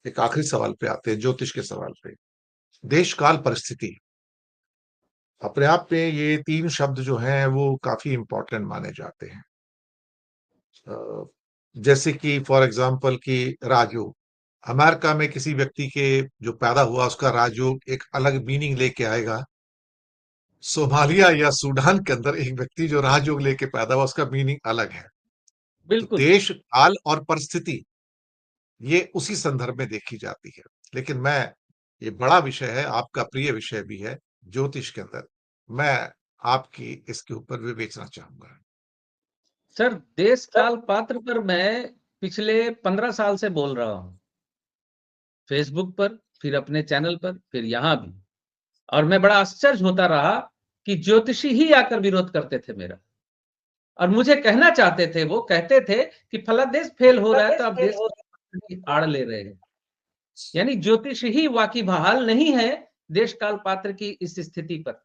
एक आखिरी सवाल पे आते हैं, ज्योतिष के सवाल पे। देश काल परिस्थिति, अपने आप में ये 3 शब्द जो हैं वो काफ़ी इम्पोर्टेंट माने जाते हैं। अ, जैसे कि फॉर एग्ज़ाम्पल कि राजयोग, अमेरिका में किसी व्यक्ति के जो पैदा हुआ उसका राजयोग एक अलग मीनिंग लेके आएगा। सोमालिया या सूडान के अंदर एक व्यक्ति जो राजयोग लेके पैदा हुआ उसका मीनिंग अलग है। तो बिल्कुल। देश, काल और परिस्थिति ये उसी संदर्भ में देखी जाती है। लेकिन मैं, ये बड़ा विषय है, आपका प्रिय विषय भी है ज्योतिष के अंदर। मैं आपकी इसके ऊपर विवेचना चाहूँगा। सर, देश काल पात्र पर मैं पिछले 15 साल से बोल रहा हूँ। फेसबुक पर, फिर अपने चैनल पर, फिर यहाँ भी। और मैं बड़ा आश्चर्य होता रहा कि ज्योतिषी ही आकर विरोध करते थे मेरा। और मुझे कहना चाहते थे, वो कहते थे कि फला देश फेल हो रहा है तो आप देश की आड़ ले रहे हैं। यानी ज्योतिष ही वाकी बहाल नहीं है देश काल पात्र की इस स्थिति पर।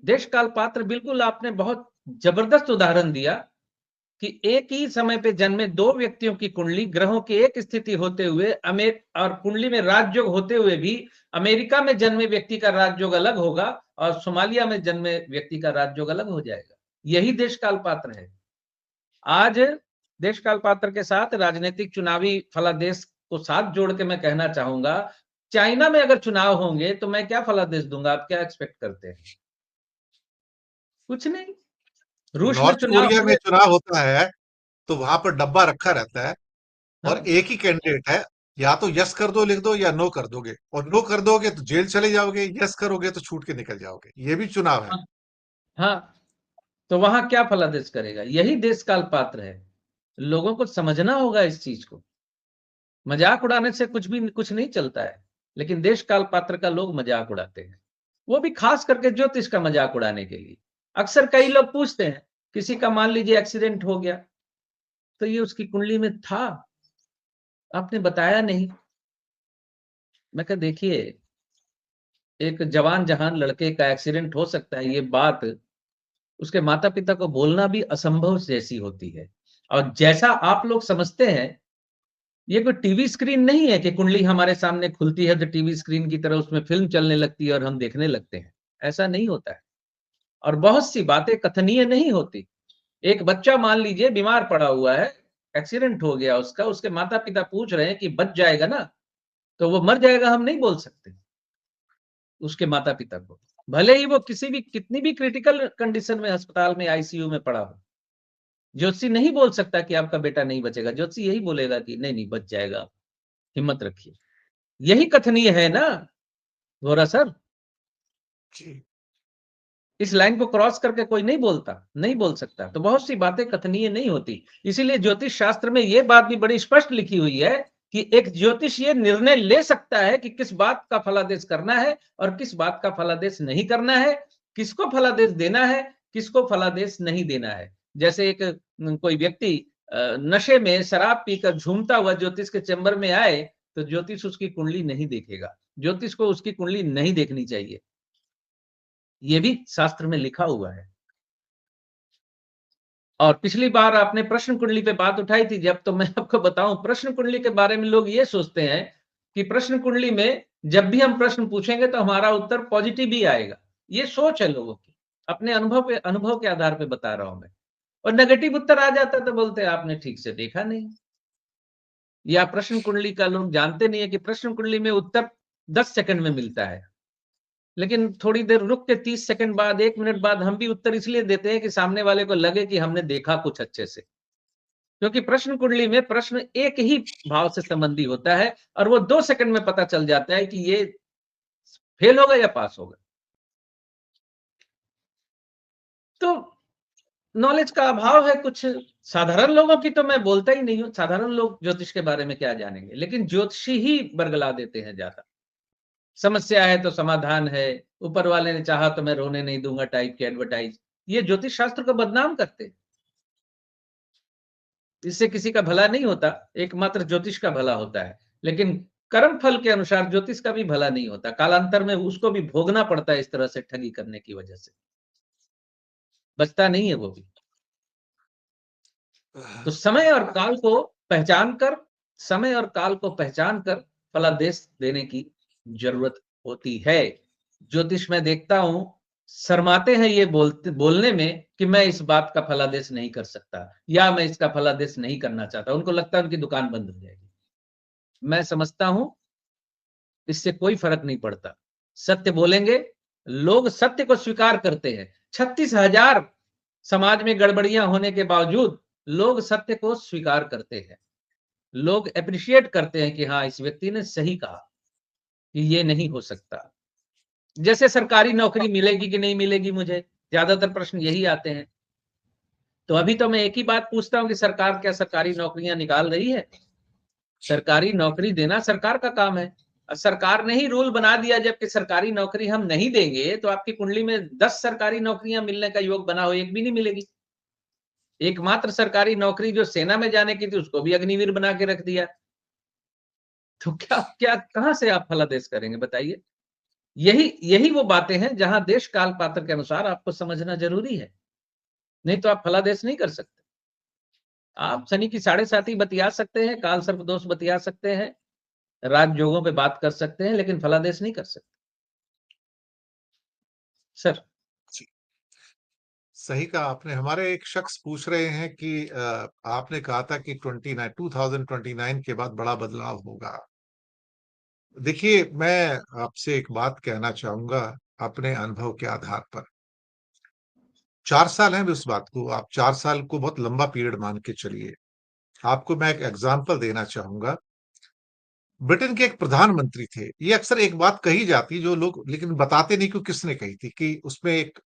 देश काल पात्र, बिल्कुल आपने बहुत जबरदस्त उदाहरण दिया कि एक ही समय पे जन्मे 2 व्यक्तियों की कुंडली, ग्रहों की एक स्थिति होते हुए और कुंडली में राजयोग होते हुए भी अमेरिका में जन्मे व्यक्ति का राजयोग अलग होगा और सोमालिया में जन्मे व्यक्ति का राजयोग अलग हो जाएगा। यही देश काल पात्र है। आज देश काल पात्र के साथ राजनीतिक चुनावी फलादेश को साथ जोड़ के मैं कहना चाहूंगा, चाइना में अगर चुनाव होंगे तो मैं क्या फलादेश दूंगा? आप क्या एक्सपेक्ट करते हैं? कुछ नहीं। रूस में नॉर्थ चुनाव कोरिया में होंगे। चुनाव होता है, तो वहाँ पर डब्बा रखा रहता है और हाँ, एक ही कैंडिडेट है, या तो यस कर दो लिख दो या नो कर दोगे, और नो कर दोगे तो जेल चले जाओगे, यस करोगे तो छूट के निकल जाओगे। ये भी चुनाव है। हाँ, हाँ। तो वहां क्या फलादेश करेगा? यही देश काल पात्र है। लोगों को समझना होगा इस चीज को। मजाक उड़ाने से कुछ नहीं चलता है। लेकिन देश काल पात्र का लोग मजाक उड़ाते हैं, वो भी खास करके ज्योतिष का मजाक उड़ाने के लिए। अक्सर कई लोग पूछते हैं, किसी का मान लीजिए एक्सीडेंट हो गया, तो ये उसकी कुंडली में था, आपने बताया नहीं। मैं कहा देखिए, एक जवान जहान लड़के का एक्सीडेंट हो सकता है, ये बात उसके माता पिता को बोलना भी असंभव जैसी होती है। और जैसा आप लोग समझते हैं, ये कोई टीवी स्क्रीन नहीं है कि कुंडली हमारे सामने खुलती है तो टीवी स्क्रीन की तरह उसमें फिल्म चलने लगती है और हम देखने लगते हैं। ऐसा नहीं होता है। और बहुत सी बातें कथनीय नहीं होती। एक बच्चा मान लीजिए बीमार पड़ा हुआ है, एक्सीडेंट हो गया उसका, उसके माता पिता पूछ रहे हैं कि बच जाएगा ना, तो वो मर जाएगा हम नहीं बोल सकते उसके माता पिता को, भले ही वो किसी भी कितनी भी क्रिटिकल कंडीशन में अस्पताल में आईसीयू में पड़ा हो। ज्योतिषी नहीं बोल सकता कि आपका बेटा नहीं बचेगा। ज्योतिषी यही बोलेगा कि नहीं नहीं बच जाएगा, हिम्मत रखिए। यही कथनीय है ना वोरा सर। जी। इस लाइन को क्रॉस करके कोई नहीं बोलता, नहीं बोल सकता। तो बहुत सी बातें कथनीय नहीं होती। इसीलिए ज्योतिष शास्त्र में यह बात भी बड़ी स्पष्ट लिखी हुई है कि एक ज्योतिष ये निर्णय ले सकता है कि किस बात का फलादेश करना है और किस बात का फलादेश नहीं करना है, किसको फलादेश देना है, किसको फलादेश नहीं देना है। जैसे एक कोई व्यक्ति नशे में शराब पीकर झूमता हुआ ज्योतिष के चैम्बर में आए, तो ज्योतिष उसकी कुंडली नहीं देखेगा। ज्योतिष को उसकी कुंडली नहीं देखनी चाहिए। ये भी शास्त्र में लिखा हुआ है। और पिछली बार आपने प्रश्न कुंडली पे बात उठाई थी जब, तो मैं आपको बताऊं, प्रश्न कुंडली के बारे में लोग ये सोचते हैं कि प्रश्न कुंडली में जब भी हम प्रश्न पूछेंगे तो हमारा उत्तर पॉजिटिव ही आएगा। ये सोच है लोगों की। अपने अनुभव के आधार पे बता रहा हूं मैं। और नेगेटिव उत्तर आ जाता तो बोलते हैं आपने ठीक से देखा नहीं, या प्रश्न कुंडली का लोग जानते नहीं है कि प्रश्न कुंडली में उत्तर 10 सेकंड में मिलता है। लेकिन थोड़ी देर रुक के 30 सेकंड बाद, 1 मिनट बाद हम भी उत्तर इसलिए देते हैं कि सामने वाले को लगे कि हमने देखा कुछ अच्छे से। क्योंकि प्रश्न कुंडली में प्रश्न एक ही भाव से संबंधी होता है और वो 2 सेकंड में पता चल जाता है कि ये फेल होगा या पास होगा। तो नॉलेज का अभाव है कुछ। साधारण लोगों की तो मैं बोलता ही नहीं हूं, साधारण लोग ज्योतिष के बारे में क्या जानेंगे। लेकिन ज्योतिषी ही बरगला देते हैं ज्यादा। समस्या है तो समाधान है, ऊपर वाले ने चाहा तो मैं रोने नहीं दूंगा टाइप की एडवर्टाइज, ये ज्योतिष शास्त्र को बदनाम करते हैं। इससे किसी का भला नहीं होता, एकमात्र ज्योतिष का भला होता है। लेकिन कर्म फल के अनुसार ज्योतिष का भी भला नहीं होता, कालांतर में उसको भी भोगना पड़ता है इस तरह से ठगी करने की वजह से, बचता नहीं है वो भी। तो समय और काल को पहचान कर समय और काल को पहचान कर फलादेश देने की जरूरत होती है। ज्योतिष में देखता हूं, शर्माते हैं ये बोलने में कि मैं इस बात का फलादेश नहीं कर सकता या मैं इसका फलादेश नहीं करना चाहता। उनको लगता है उनकी दुकान बंद हो जाएगी। मैं समझता हूं इससे कोई फर्क नहीं पड़ता। सत्य बोलेंगे, लोग सत्य को स्वीकार करते हैं। 36,000 समाज में गड़बड़ियां होने के बावजूद लोग सत्य को स्वीकार करते हैं। लोग एप्रिशिएट करते हैं कि हाँ, इस व्यक्ति ने सही कहा कि ये नहीं हो सकता। जैसे सरकारी नौकरी मिलेगी कि नहीं मिलेगी मुझे, ज्यादातर प्रश्न यही आते हैं। तो अभी तो मैं एक ही बात पूछता हूं कि सरकार क्या सरकारी नौकरियां निकाल रही है? सरकारी नौकरी देना सरकार का काम है। सरकार ने ही रूल बना दिया, जबकि सरकारी नौकरी हम नहीं देंगे तो आपकी कुंडली में 10 सरकारी नौकरियां मिलने का योग बना हो, एक भी नहीं मिलेगी। एकमात्र सरकारी नौकरी जो सेना में जाने की थी उसको भी अग्निवीर बना के रख दिया। तो क्या क्या कहां से आप फलादेश करेंगे बताइए? यही यही वो बातें हैं जहां देश काल पात्र के अनुसार आपको समझना जरूरी है। नहीं तो आप फलादेश नहीं कर सकते। आप शनि की साढ़े साती बतिया सकते हैं, काल सर्प दोष बतिया सकते हैं, राजयोगों पे बात कर सकते हैं, लेकिन फलादेश नहीं कर सकते। सर। जी, सही कहा आपने। हमारे एक शख्स पूछ रहे हैं कि आपने कहा था कि 2029 के बाद बड़ा बदलाव होगा। देखिए, मैं आपसे एक बात कहना चाहूंगा अपने अनुभव के आधार पर। 4 साल हैं अभी उस बात को, आप 4 साल को बहुत लंबा पीरियड मान के चलिए। आपको मैं एक एग्जाम्पल देना चाहूंगा। ब्रिटेन के एक प्रधानमंत्री थे। ये अक्सर एक बात कही जाती जो लोग लेकिन बताते नहीं कि किसने कही थी, कि उसमें एक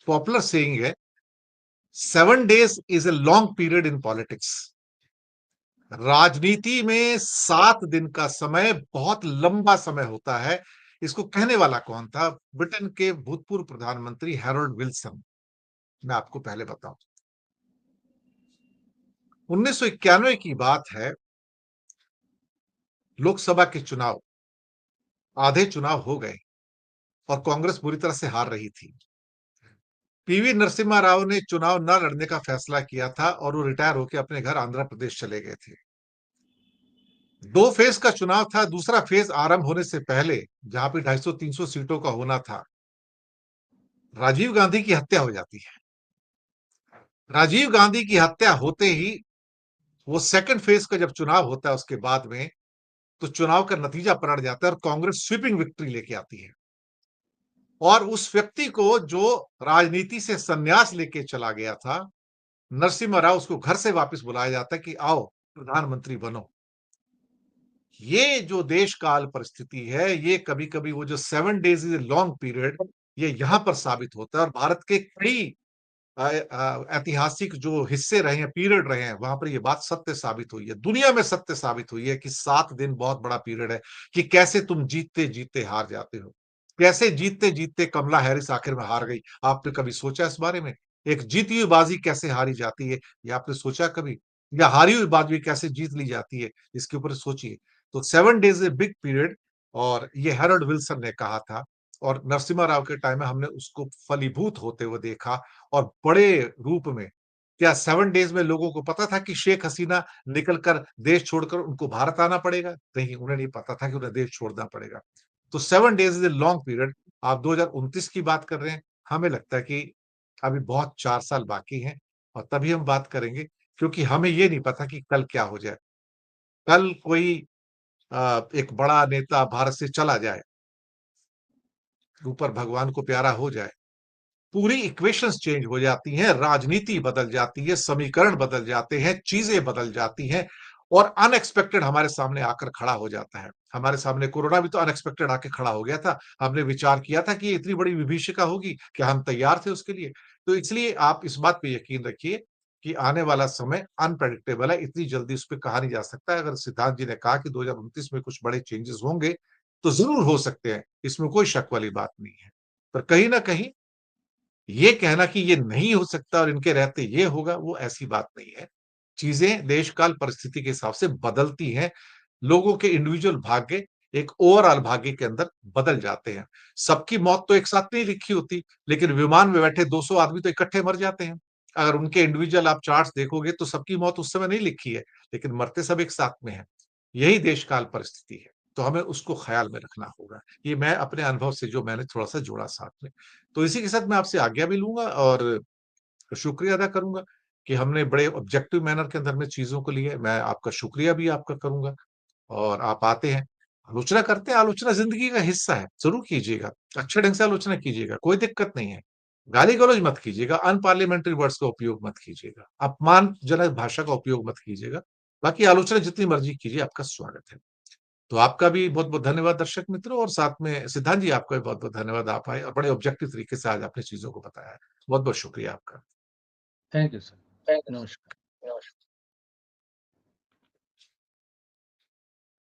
पॉपुलर सेइंग है, 7 days is a long period in politics. राजनीति में 7 दिन का समय बहुत लंबा समय होता है। इसको कहने वाला कौन था? ब्रिटेन के भूतपूर्व प्रधानमंत्री हैरोल्ड विल्सन। मैं आपको पहले बताऊं, 1991 की बात है। लोकसभा के चुनाव, आधे चुनाव हो गए और कांग्रेस बुरी तरह से हार रही थी। पीवी नरसिम्हा राव ने चुनाव न लड़ने का फैसला किया था और वो रिटायर होकर अपने घर आंध्र प्रदेश चले गए थे। 2 फेज का चुनाव था। दूसरा फेज आरंभ होने से पहले, जहां पे 250-300 सीटों का होना था, राजीव गांधी की हत्या हो जाती है। राजीव गांधी की हत्या होते ही वो सेकंड फेज का जब चुनाव होता है उसके बाद में, तो चुनाव का नतीजा पलट जाता है और कांग्रेस स्वीपिंग विक्ट्री लेके आती है। और उस व्यक्ति को जो राजनीति से संन्यास लेके चला गया था, नरसिम्हा राव, उसको घर से वापस बुलाया जाता है कि आओ प्रधानमंत्री बनो। ये जो देश काल परिस्थिति है, ये कभी कभी वो जो 7 days is a long period, ये यहां पर साबित होता है। और भारत के कई ऐतिहासिक जो हिस्से रहे हैं, पीरियड रहे हैं, वहां पर ये बात सत्य साबित हुई है। दुनिया में सत्य साबित हुई है कि 7 दिन बहुत बड़ा पीरियड है, कि कैसे तुम जीतते जीतते हार जाते हो। कैसे जीतते जीतते कमला हैरिस आखिर में हार गई। आपने कभी सोचा इस बारे में? एक जीती हुई बाजी कैसे हारी जाती है, ये आपने सोचा कभी? या हारी हुई बाजी कैसे जीत ली जाती है, इसके ऊपर सोचिए। तो 7 days ए बिग पीरियड, और ये हैरोल्ड विल्सन ने कहा था। और नरसिम्हा राव के टाइम में हमने उसको फलीभूत होते हुए देखा, और बड़े रूप में। क्या 7 days में लोगों को पता था कि शेख हसीना निकलकर देश छोड़कर उनको भारत आना पड़ेगा? नहीं, उन्हें नहीं पता था कि उन्हें देश छोड़ना पड़ेगा। तो 7 days is a long period. आप 2029 की बात कर रहे हैं, हमें लगता है कि अभी बहुत 4 साल बाकी हैं, और तभी हम बात करेंगे, क्योंकि हमें ये नहीं पता कि कल क्या हो जाए। कल कोई एक बड़ा नेता भारत से चला जाए, ऊपर भगवान को प्यारा हो जाए, पूरी इक्वेशंस चेंज हो जाती हैं, राजनीति बदल जाती है, समीकरण बदल जाते हैं, चीजें बदल जाती हैं, और अनएक्सपेक्टेड हमारे सामने आकर खड़ा हो जाता है। हमारे सामने कोरोना भी तो अनएक्सपेक्टेड आके खड़ा हो गया था। हमने विचार किया था कि ये इतनी बड़ी विभीषिका होगी, क्या हम तैयार थे उसके लिए? तो इसलिए आप इस बात पे यकीन रखिए कि आने वाला समय अनप्रेडिक्टेबल है, इतनी जल्दी उस पर कहा नहीं जा सकता है। अगर सिद्धांत जी ने कहा कि 2029 में कुछ बड़े चेंजेस होंगे, तो जरूर हो सकते हैं, इसमें कोई शक वाली बात नहीं है। पर कहीं ना कहीं ये कहना कि ये नहीं हो सकता और इनके रहते ये होगा, वो ऐसी बात नहीं है। चीजें देश-काल परिस्थिति के हिसाब से बदलती हैं। लोगों के इंडिविजुअल भाग्य एक ओवरऑल भाग्य के अंदर बदल जाते हैं। सबकी मौत तो एक साथ नहीं लिखी होती, लेकिन विमान में बैठे 200 आदमी तो इकट्ठे मर जाते हैं। अगर उनके इंडिविजुअल आप चार्ट्स देखोगे तो सबकी मौत उस समय नहीं लिखी है, लेकिन मरते सब एक साथ में हैं। यही देश काल परिस्थिति है, तो हमें उसको ख़्याल में रखना होगा। ये मैं अपने अनुभव से जो मैंने थोड़ा-सा जोड़ा साथ में। तो इसी के साथ मैं आपसे आज्ञा भी लूँगा और शुक्रिया अदा करूँगा कि हमने बड़े ऑब्जेक्टिव मैनर के अंदर में चीज़ों को लिया है। मैं आपका शुक्रिया भी आपका करूँगा और आप आते हैं, आलोचना करते हैं, आलोचना ज़िंदगी का हिस्सा है, ज़रूर कीजिएगा। अच्छे ढंग से आलोचना कीजिएगा, कोई दिक्कत नहीं है। गाली-गलौज मत कीजिएगा, अनपार्लियामेंट्री वर्ड्स का उपयोग मत कीजिएगा, अपमानजनक भाषा का उपयोग मत कीजिएगा। बाकी आलोचना जितनी मर्ज़ी कीजिए, आपका स्वागत है। तो आपका भी बहुत-बहुत धन्यवाद दर्शक मित्रों और साथ में सिद्धांत जी आपका भी बहुत-बहुत धन्यवाद। आप आए और बड़े ऑब्जेक्टिव तरीके से आज आपने चीज़ों को बताया है। बहुत-बहुत शुक्रिया आपका। Thank you sir. Thank you. नमस्कार।